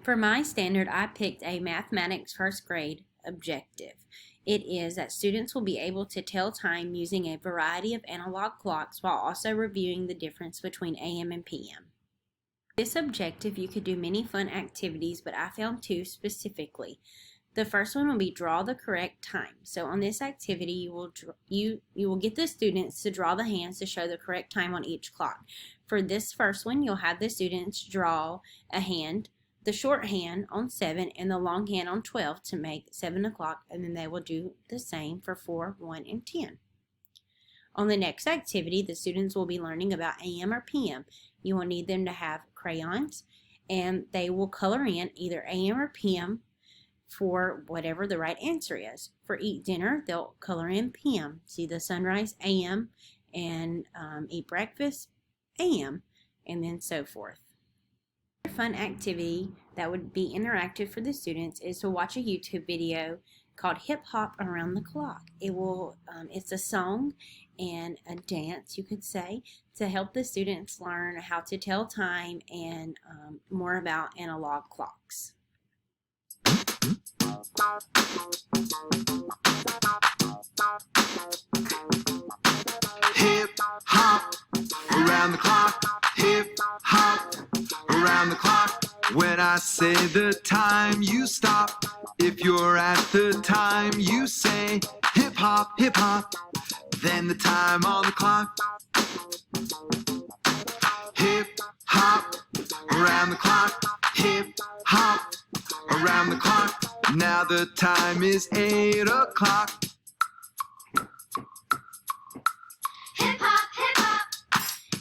For my standard, I picked a mathematics first grade objective. It is that students will be able to tell time using a variety of analog clocks while also reviewing the difference between AM and PM. This objective, you could do many fun activities, but I found two specifically. The first one will be draw the correct time. So on this activity, you will get the students to draw the hands to show the correct time on each clock. For this first one, you'll have the students draw a hand, the short hand on 7 and the long hand on 12 to make 7 o'clock, and then they will do the same for 4, 1, and 10. On the next activity, the students will be learning about AM or PM. You will need them to have crayons, and they will color in either AM or PM for whatever the right answer is. For eat dinner, they'll color in PM. See the sunrise, AM, and eat breakfast, AM, and then so forth. Another fun activity that would be interactive for the students is to watch a YouTube video called Hip Hop Around the Clock. It's a song and a dance, you could say, to help the students learn how to tell time and more about analog clocks. Hip hop around the clock. Hip hop around the clock. When I say the time, you stop. If you're at the time, you say hip hop, then the time on the clock. Hip hop around the clock. Hip hop around the clock. Now the time is 8 o'clock. Hip hop,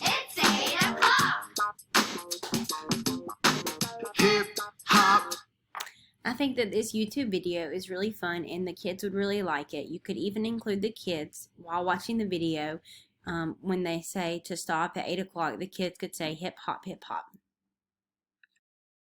it's 8 o'clock. Hip hop. I think that this YouTube video is really fun and the kids would really like it. You could even include the kids while watching the video. When they say to stop at 8 o'clock, the kids could say hip hop, hip hop.